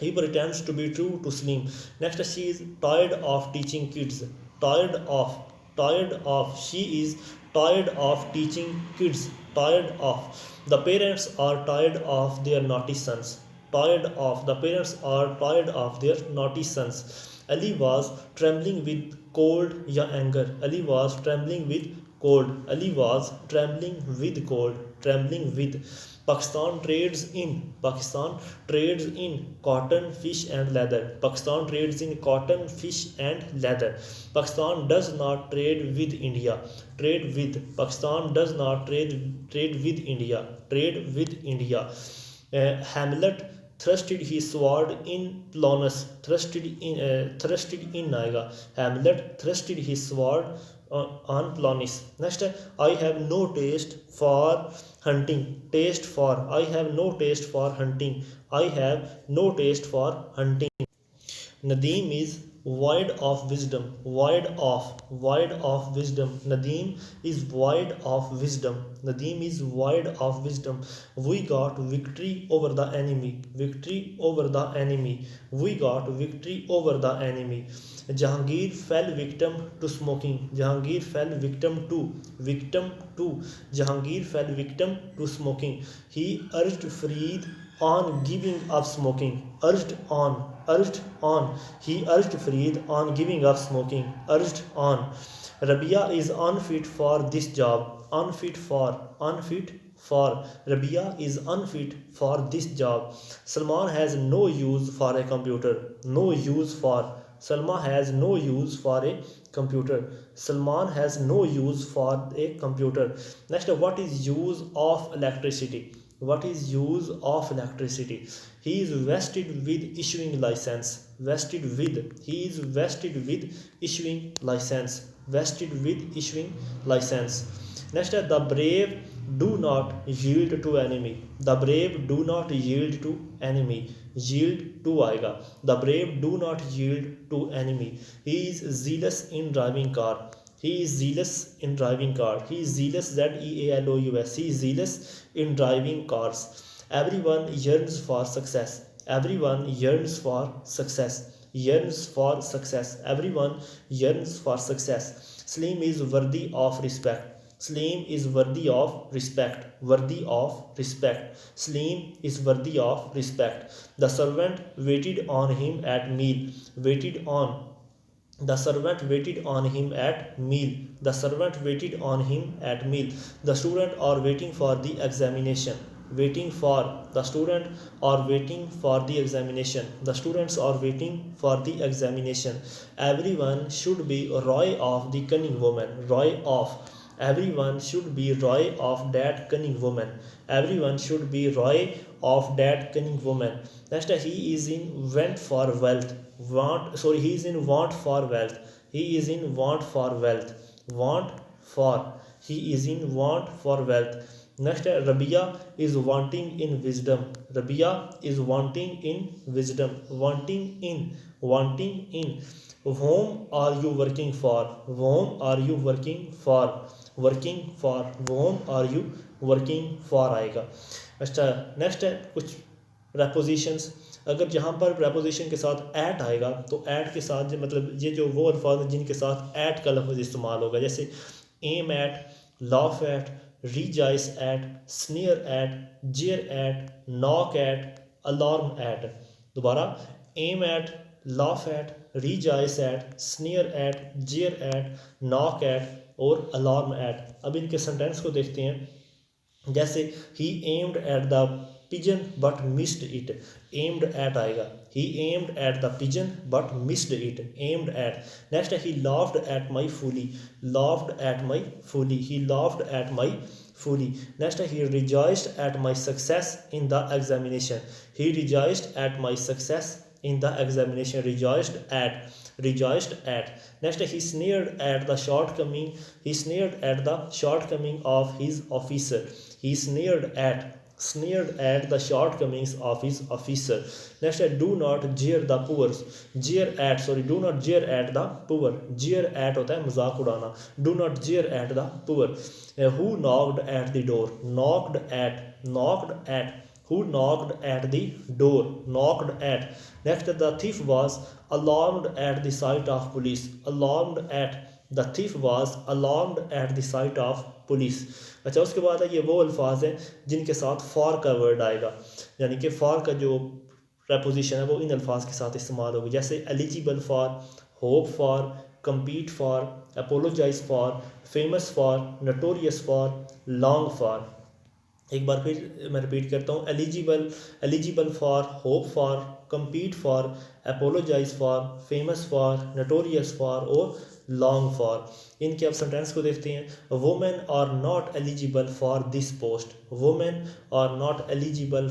Speaker 1: He pretends to be true to Slim. Next she is tired of teaching kids. Tired of. She is tired of teaching kids. Tired of. The parents are tired of their naughty sons. Tired of. The parents are tired of their naughty sons. Ali was trembling with cold या anger. Ali was trembling with cold. Ali was trembling with cold. Trembling with. Pakistan trades in cotton, fish and leather. Pakistan trades in cotton, fish and leather. Pakistan does not trade with India. Trade with. Pakistan does not trade with India. Trade with India. Hamlet thrusted his sword in Plonis. Thrusted in आएगा. Hamlet thrusted his sword on Plonis. Next I have no taste for hunting. Taste for. I have no taste for hunting. I have no taste for hunting. Nadeem is void of wisdom. Void of wisdom. Nadeem is void of wisdom. Nadeem is void of wisdom. We got victory over the enemy. Victory over the enemy. We got victory over the enemy. Jahangir fell victim to smoking. Jahangir fell victim to. Jahangir fell victim to smoking. He urged Farid on giving up smoking. Urged on. He urged Farid on giving up smoking. Urged on. Rabia is unfit for this job. Unfit for. Rabia is unfit for this job. Salman has no use for a computer. No use for. Salma has no use for a computer. Salman has no use for a computer. Next, what is use of electricity? What is use of electricity? He is vested with issuing license. Vested with. He is vested with issuing license. Vested with issuing license. Next, the brave do not yield to enemy. The brave do not yield to enemy. Yield to आएगा. The brave do not yield to enemy. He is zealous in driving car. He is zealous in driving car. He is zealous, ZEALOUS. He is zealous in driving cars. Everyone yearns for success. Everyone yearns for success. Yearns for success. Everyone yearns for success. Slim is worthy of respect. Slim is worthy of respect. Worthy of respect. Slim is worthy of respect. The servant waited on him at meal. Waited on. The servant waited on him at meal. The servant waited on him at meal. The students are waiting for the examination. Waiting for. The students are waiting for the examination. The students are waiting for the examination. Everyone should be Roy of the cunning woman. Roy of. Everyone should be Roy of that cunning woman. Everyone should be Roy of that cunning woman. Next, he is in want for wealth. He is in want for wealth. He is in want for wealth. Want for. He is in want for wealth. Next है Rabia is wanting in wisdom, Rabia is wanting in wisdom, wanting in whom are you working for, whom are you working for, working for, whom are you working for आएगा। अच्छा next है कुछ prepositions, अगर जहाँ पर preposition के साथ at आएगा तो at के साथ मतलब ये जो वो अल्फाज हैं जिनके साथ at का लफ्ज़ इस्तेमाल होगा, जैसे aim at, laugh at, rejoice at, sneer at, jeer at, knock at, alarm at। दोबारा aim at, laugh at, rejoice at, sneer at, jeer at, knock at और alarm at। अब इनके सेंटेंस को देखते हैं, जैसे he aimed at the pigeon but missed it, aimed at आएगा, he aimed at the pigeon but missed it, aimed at। Next है he laughed at my folly, laughed at my folly, he laughed at my folly। Next है he rejoiced at my success in the examination, he rejoiced at my success in the examination, rejoiced at। next he sneered at the shortcoming, he sneered at the shortcoming of his officer, he sneered at the shortcomings of his officer। next do not jeer the poor, do not jeer at the poor, jeer at होता है मजाक उड़ाना, do not jeer at the poor। who knocked at the door, knocked at who knocked at the door, knocked at। next the thief was alarmed at the sight of police, the thief was alarmed at the sight of police। अच्छा उसके बाद है ये वो अल्फाज हैं जिनके साथ फॉर का वर्ड आएगा, यानी कि फॉर का जो प्रपोजिशन है वो इन अल्फाज के साथ इस्तेमाल होगी, जैसे eligible for, hope for, compete for, apologize for, famous for, notorious for, long for। एक बार फिर मैं रिपीट करता हूँ, eligible for, hope for, compete for, apologize for, famous for, notorious for और लॉन्ग फॉर। इनके अब सेंटेंस को देखते हैं, women are not eligible for this post, women are not eligible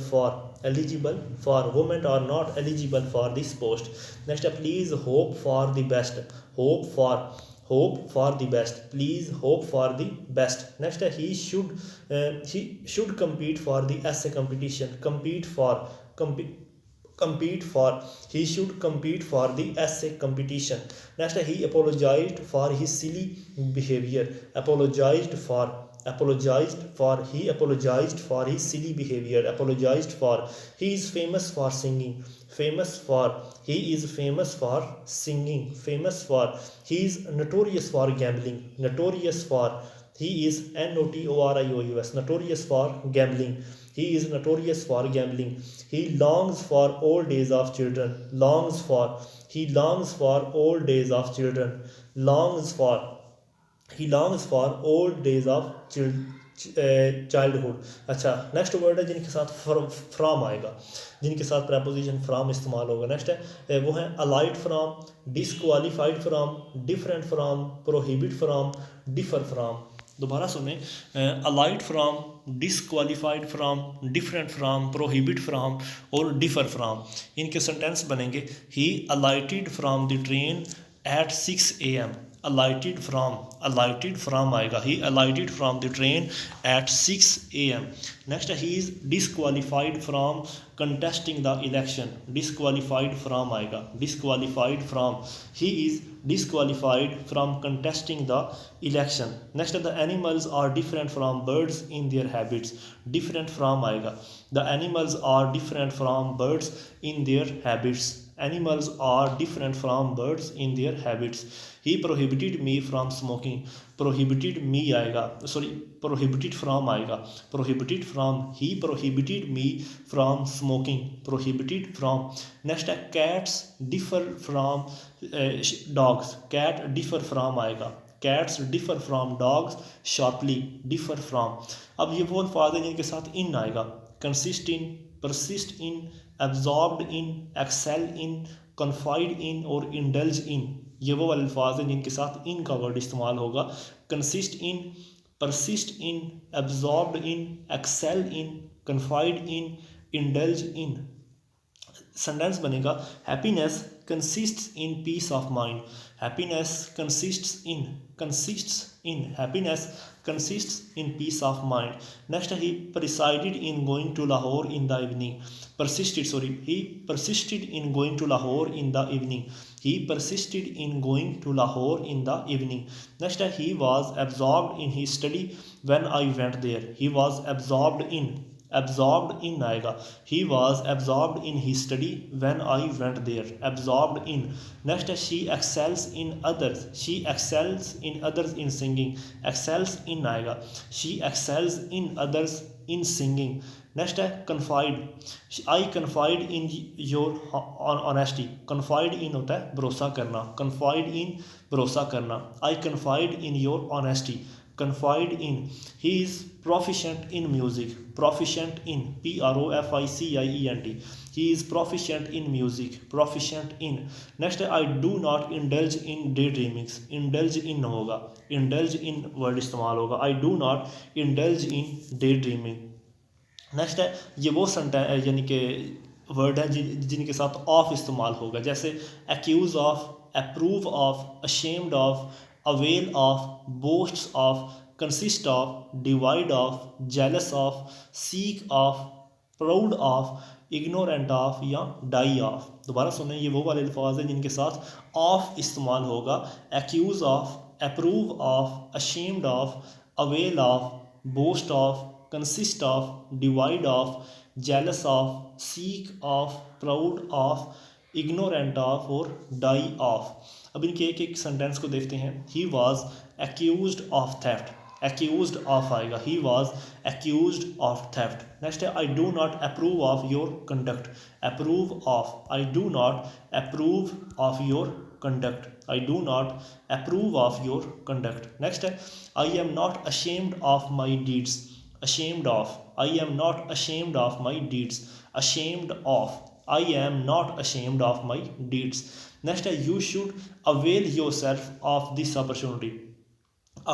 Speaker 1: for women are not eligible for this post. Next है please hope for the best, hope for the best, please hope for the best। next he should compete for the essay competition, compete for he should compete for the essay competition। next he apologized for his silly behavior, apologized for he apologized for his silly behavior, apologized for। he is famous for singing, he is famous for singing, he is notorious for gambling, he is notorious, notorious for gambling, he is notorious for gambling। he longs for old days of children, he longs for old days of children, he longs for old days of childhood। अच्छा next word है जिनके साथ from आएगा, जिनके साथ preposition from इस्तेमाल होगा। Next है वो है allied from, disqualified from, different from, prohibit from, differ from. दोबारा सुने, allied from, disqualified from, different from, prohibit from और डिफर फ्रॉम। इनके सेंटेंस बनेंगे, he alighted from the train at 6 AM, alighted from आएगा, he alighted from the train at 6 AM। next he is disqualified from contesting the election, disqualified from आएगा, disqualified from, he is disqualified from contesting the election। next the animals are different from birds in their habits, different from आएगा, the animals are different from birds in their habits, animals are different from birds in their habits। he prohibited me from smoking, prohibited me आएगा, prohibited from आएगा, prohibited from, he prohibited me from smoking, prohibited from। next है cats differ from dogs, cat differ from आएगा, cats differ from dogs sharply, differ from। अब ये वो अल्फाज हैं जिनके साथ इन आएगा, consist in, persist in, absorbed in, excel in, confide in और indulge in। ये वो अल्फाज हैं जिनके साथ इन का वर्ड इस्तेमाल होगा, consist in, persist in, absorbed in, excel in, confide in, indulge in। Sentence बनेगा, happiness consists in peace of mind. Happiness consists in happiness consists in peace of mind. Next, he persisted in going to Lahore in the evening. He persisted in going to Lahore in the evening. He persisted in going to Lahore in the evening. Next, he was absorbed in his study when I went there. He was absorbed in आएगा. He was absorbed in his study when I went there. Absorbed in. Next, she excels in others. She excels in others in singing. Excels in आएगा. She excels in others in singing. Next है confide. I confide in your honesty. Confide in होता है भरोसा करना. Confide in भरोसा करना. I confide in your honesty. Confide in. He is proficient in music. Proficient in. Proficient. He is proficient in music. Proficient in. Next, I do not indulge in daydreamings. Indulge in होगा. Indulge in word इस्तेमाल होगा. I do not indulge in daydreaming. Next है ये वो sentence यानी कि word है जिनके साथ ऑफ इस्तेमाल होगा, जैसे accuse of, approve of, ashamed of, avail of, boasts of, consist of, divide of, jealous of, sick of, proud of, ignorant of या डाई ऑफ. दोबारा सुने, ये वो वाले अल्फाज हैं जिनके साथ ऑफ इस्तेमाल होगा. Accuse of, approve of, ashamed of, avail of, boast of, consist of, divide of, jealous of, seek of, proud of, ignorant of और die of. अब इनके एक एक सेंटेंस को देखते हैं. He was accused of theft. Accused of आएगा. He was accused of theft. Next है I do not approve of your conduct. Approve of. I do not approve of your conduct. I do not approve of your conduct. Next है I am not ashamed of my deeds. Ashamed of. I am not ashamed of my deeds. Ashamed of. I am not ashamed of my deeds. Next, you should avail yourself of this opportunity.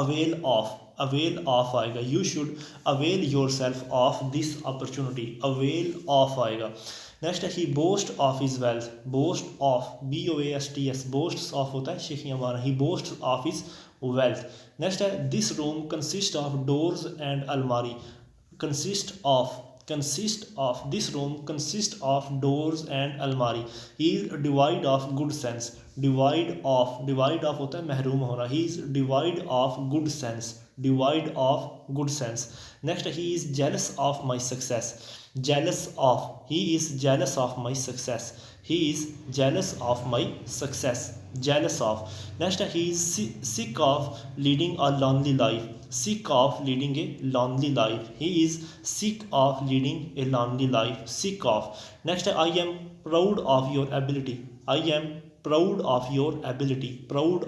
Speaker 1: Avail of. Avail of आएगा. You should avail yourself of this opportunity. Avail of आएगा. Next, he boasts of his wealth. Boast of. B-O-A-S-T-S. Boasts of होता है शेखियाँ मारना. He boasts of his wealth. Next है this room consists of doors and almari. Consist of. This room consists of doors and almari. He is devoid of good sense. Devoid of होता है महरूम होना. He is devoid of good sense. Devoid of good sense. Next, he is jealous of my success. Jealous of. He is jealous of my success. He is jealous of my success. Jealous of. Next, he is sick of leading a lonely life. Sick of leading a lonely life. He is sick of leading a lonely life. Sick of. Next, I am proud of your ability. I am proud of your ability. Proud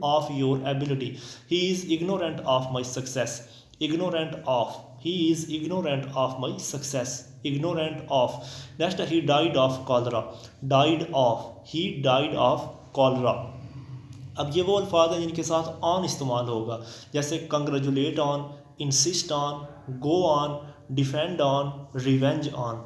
Speaker 1: of your ability. He is ignorant of my success. Ignorant of. He is ignorant of my success. Ignorant of. Next, he died of cholera. Died of. He died of cholera. अब ये वो अल्फाज हैं जिनके साथ on इस्तेमाल होगा, जैसे congratulate on, insist on, go on, defend on, revenge on.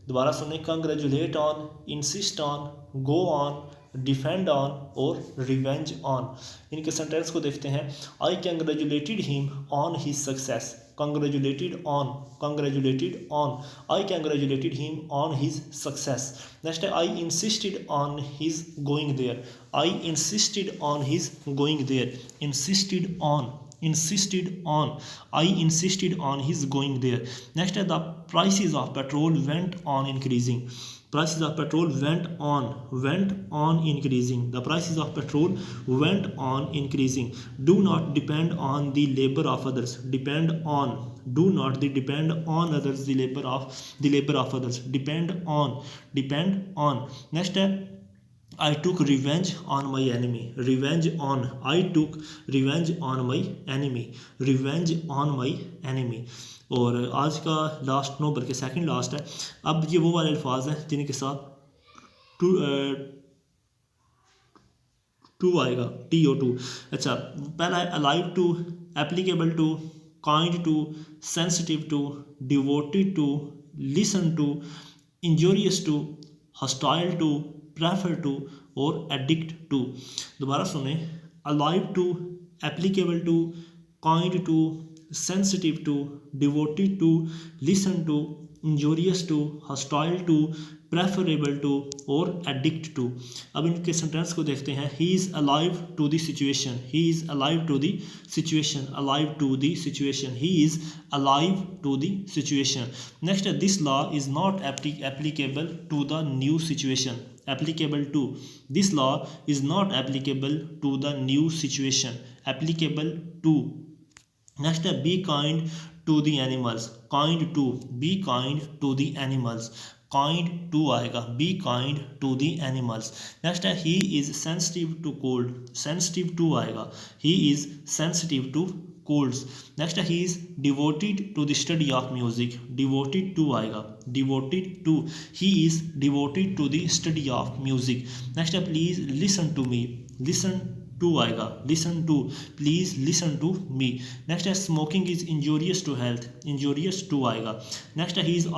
Speaker 1: दोबारा सुनिए, congratulate on, insist on, go on, defend on और रिवेंज ऑन. इनके सेंटेंस को देखते हैं. I congratulated him on his success. Congratulated on. I congratulated him on his success. Next, I insisted on his going there. I insisted on his going there. Insisted on. I insisted on his going there. Next, the prices of petrol went on increasing. Prices of petrol went on increasing. The prices of petrol went on increasing. Do not depend on the labor of others. Depend on. Do not depend on others. The labor of others. Depend on. Next, I took revenge on my enemy. Revenge on. I took revenge on my enemy. Revenge on my enemy. और आज का last no बल्कि second last है. अब ये वो वाले अल्फाज हैं जिनके साथ टू आएगा. TO2. अच्छा, पहला है alive to, applicable to, kind to, sensitive to, devoted to, listen to, injurious to, hostile to, prefer to और एडिक्ट टू। दोबारा सुने, alive to, applicable to, kind to, sensitive to, devoted to, listen to, injurious to, hostile to, preferable to और addict to. अब इनके sentence को देखते हैं। He is alive to the situation, he is alive to the situation, alive to the situation, he is alive to the situation. Next है, this law is not applicable to the new situation, applicable to, this law is not applicable to the new situation, applicable to। next है, be kind to the animals, kind to, be kind to the animals, kind to आएगा, be kind to the animals। next है, he is sensitive to cold, sensitive to आएगा, he is sensitive to colds। next है, he is devoted to the study of music, devoted to आएगा, devoted to, he is devoted to the study of music। next है, please listen to me, listen to आएगा, listen to, please listen to me। next है, smoking is injurious to health, injurious to आएगा। next है, he is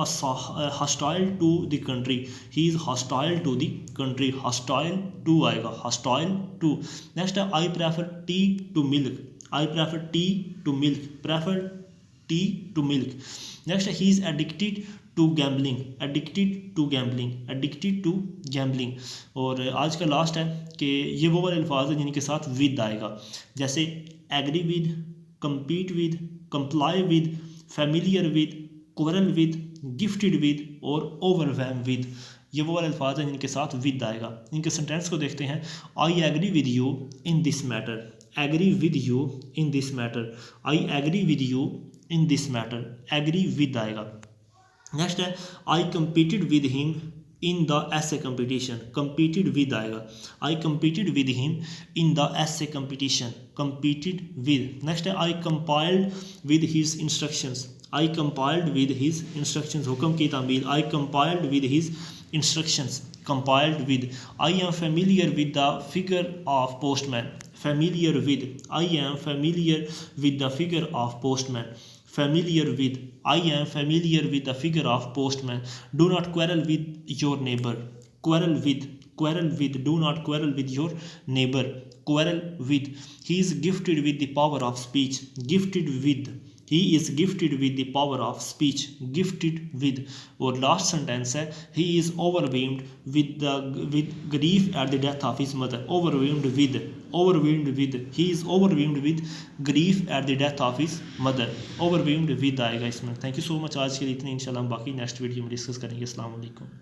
Speaker 1: hostile to the country, he is hostile to the country, hostile to आएगा, hostile to। next है, I prefer tea to milk, I prefer tea to milk, prefer tea to milk। next he is addicted to gambling, addicted to gambling, addicted to gambling। और आज का last है कि ये वो वाले अल्फाज हैं जिनके साथ विद आएगा, जैसे agree with, compete with, comply with, familiar with, quarrel with, gifted with और overwhelm with। ये वो वाले अल्फाज हैं जिनके साथ विद आएगा। इनके सेंटेंस को देखते हैं। I agree with you in this matter, agree with you in this matter, I agree with you in this matter, agree with आएगा। नेक्स्ट है, I competed with him in the essay competition, competed with आएगा, I competed with him in the essay competition, competed with. Next है, I compiled with his instructions, I compiled with his instructions, हुक्म की तामील, I compiled with his instructions, compiled with। I am familiar with the figure of postman, familiar with, I am familiar with the figure of postman, familiar with, I am familiar with the figure of postman। do not quarrel with your neighbor, quarrel with, quarrel with, do not quarrel with your neighbor, quarrel with। he is gifted with the power of speech, gifted with, he is gifted with the power of speech, gifted with। और last sentence है, he is overwhelmed with grief at the death of his mother, overwhelmed with, overwhelmed with, he is overwhelmed with grief at the death of his mother, overwhelmed with आएगा इसमें। Thank you so much. आज के लिए इतने, इंशाल्लाह हम बाकी next video में डिस्कस करेंगे। अस्सलाम वालेकुम।